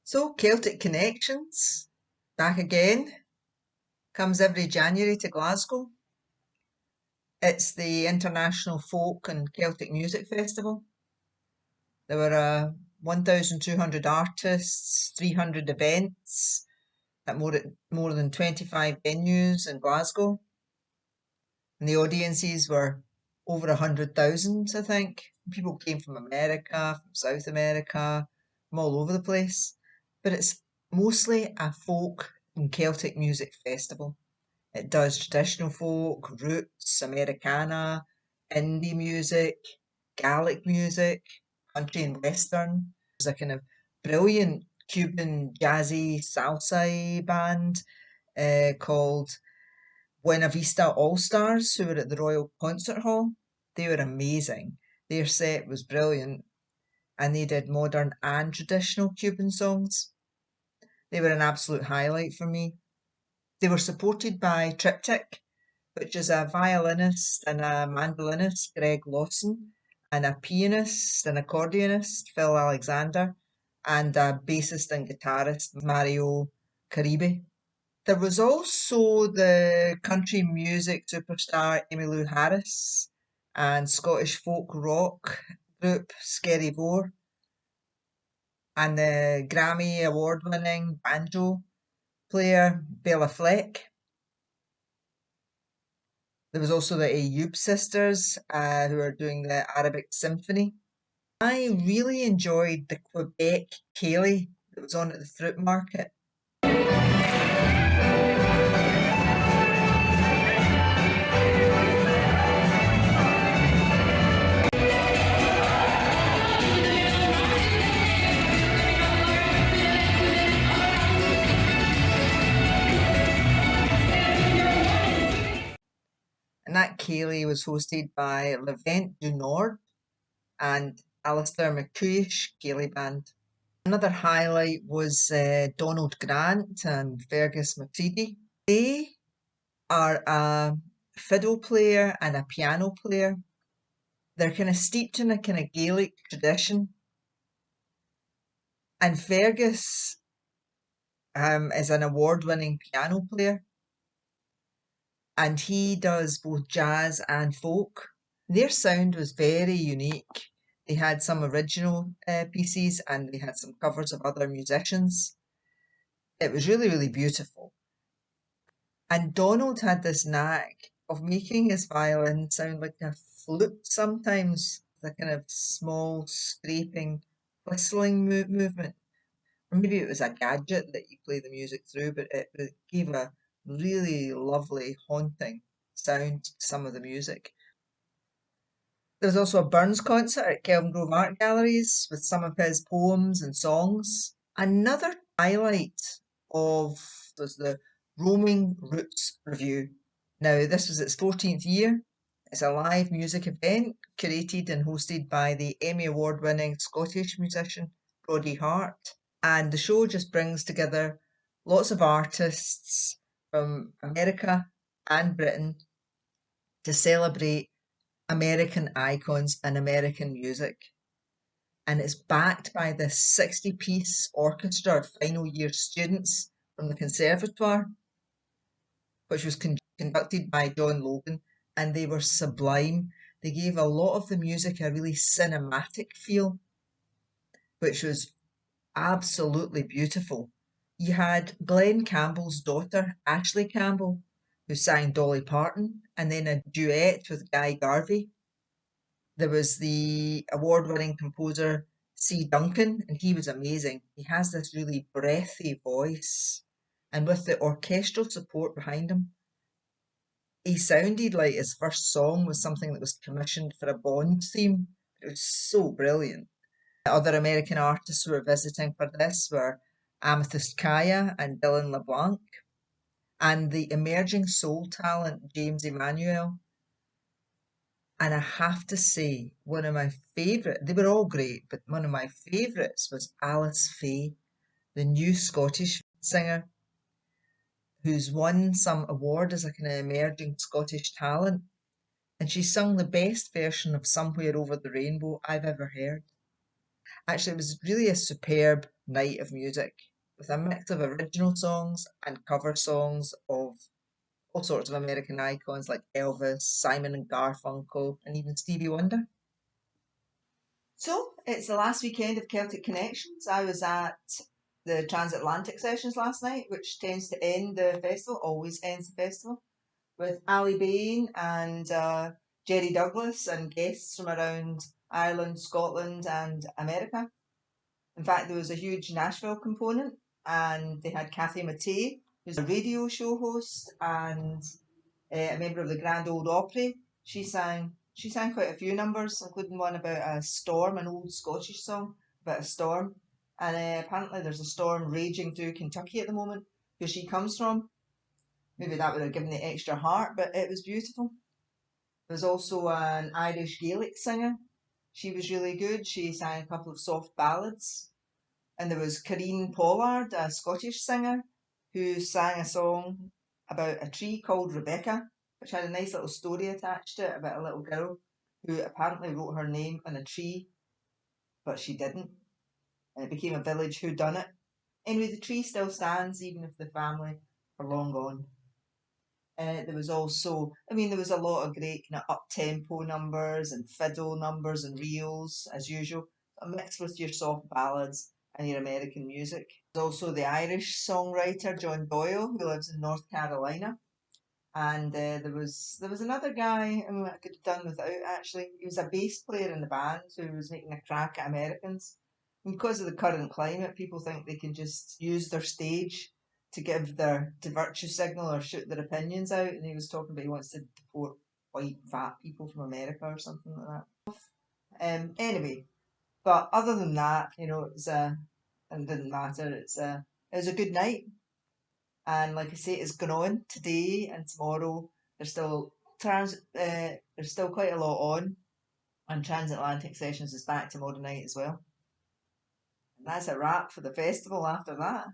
So, Celtic Connections, back again, comes every January to Glasgow. It's the International Folk and Celtic Music Festival. There were 1,200 artists, 300 events at more than 25 venues in Glasgow. And the audiences were over 100,000, I think. People came from America, from South America, from all over the place. But it's mostly a folk and Celtic music festival. It does traditional folk, roots, Americana, indie music, Gaelic music, country and western. There's a kind of brilliant Cuban jazzy salsa band called Buena Vista All Stars, who were at the Royal Concert Hall. They were amazing. Their set was brilliant, and they did modern and traditional Cuban songs. They were an absolute highlight for me. They were supported by Triptych, which is a violinist and a mandolinist, Greg Lawson, and a pianist and accordionist, Phil Alexander, and a bassist and guitarist, Mario Caribe. There was also the country music superstar Emmylou Harris and Scottish folk rock group Skerryvore, and the Grammy award-winning banjo player Béla Fleck. There was also the Friel Sisters who are doing the Arabic Symphony. I really enjoyed the Quebec Capercaillie that was on at the fruit market. And that Cayley was hosted by Levent du Nord and Alistair McCooish Cayley Band. Another highlight was Donald Grant and Fergus McCready. They are a fiddle player and a piano player. They're kind of steeped in a kind of Gaelic tradition. And Fergus is an award-winning piano player. And he does both jazz and folk. Their sound was very unique. They had some original pieces and they had some covers of other musicians. It was really, really beautiful. And Donald had this knack of making his violin sound like a flute sometimes, the kind of small scraping, whistling movement. Or maybe it was a gadget that you play the music through, but it gave a really lovely, haunting sound to some of the music. There was also a Burns concert at Kelvingrove Art Galleries with some of his poems and songs. Another highlight was the Roaming Roots Revue. Now, this was its 14th year. It's a live music event curated and hosted by the Emmy Award-winning Scottish musician Roddy Hart. And the show just brings together lots of artists from America and Britain to celebrate American icons and American music. And it's backed by this 60-piece orchestra of final year students from the Conservatoire, which was conducted by John Logan, and they were sublime. They gave a lot of the music a really cinematic feel, which was absolutely beautiful. You had Glenn Campbell's daughter, Ashley Campbell, who sang Dolly Parton, and then a duet with Guy Garvey. There was the award-winning composer C. Duncan, and he was amazing. He has this really breathy voice, and with the orchestral support behind him, he sounded like his first song was something that was commissioned for a Bond theme. It was so brilliant. Other American artists who were visiting for this were Amethyst Kaya and Dylan LeBlanc, and the emerging soul talent James Emanuel. And I have to say, one of my favourite, they were all great, but one of my favourites was Alice Faye, the new Scottish singer, who's won some award as a kind of emerging Scottish talent. And she sung the best version of Somewhere Over the Rainbow I've ever heard. Actually, it was really a superb night of music with a mix of original songs and cover songs of all sorts of American icons like Elvis, Simon and Garfunkel, and even Stevie Wonder. So it's the last weekend of Celtic Connections. I was at the Transatlantic sessions last night, which tends to end the festival, always ends the festival, with Ali Bain and Jerry Douglas and guests from around Ireland, Scotland, and America. In fact, there was a huge Nashville component, and they had Kathy Mattea, who's a radio show host and a member of the Grand Ole Opry. She sang quite a few numbers, including one about a storm, an old Scottish song about a storm. And apparently there's a storm raging through Kentucky at the moment, where she comes from. Maybe that would have given the extra heart, but it was beautiful. There's also an Irish Gaelic singer. She was really good. She sang a couple of soft ballads. And there was Karine Pollard, a Scottish singer, who sang a song about a tree called Rebecca, which had a nice little story attached to it about a little girl who apparently wrote her name on a tree, but she didn't. And it became a village whodunit. Anyway, the tree still stands, even if the family are long gone. There was also, there was a lot of great kind of up-tempo numbers and fiddle numbers and reels, as usual, mixed with your soft ballads and your American music. There's also the Irish songwriter John Doyle, who lives in North Carolina. And there was another guy who I could have done without, actually. He was a bass player in the band who was making a crack at Americans. And because of the current climate, people think they can just use their stage to give their virtue signal or shoot their opinions out. And he was talking about he wants to deport white fat people from America or something like that. Anyway, but other than that, it didn't matter. It was a good night. And like I say, it's going on today and tomorrow. There's still quite a lot on, and Transatlantic Sessions is back tomorrow night as well. And that's a wrap for the festival after that.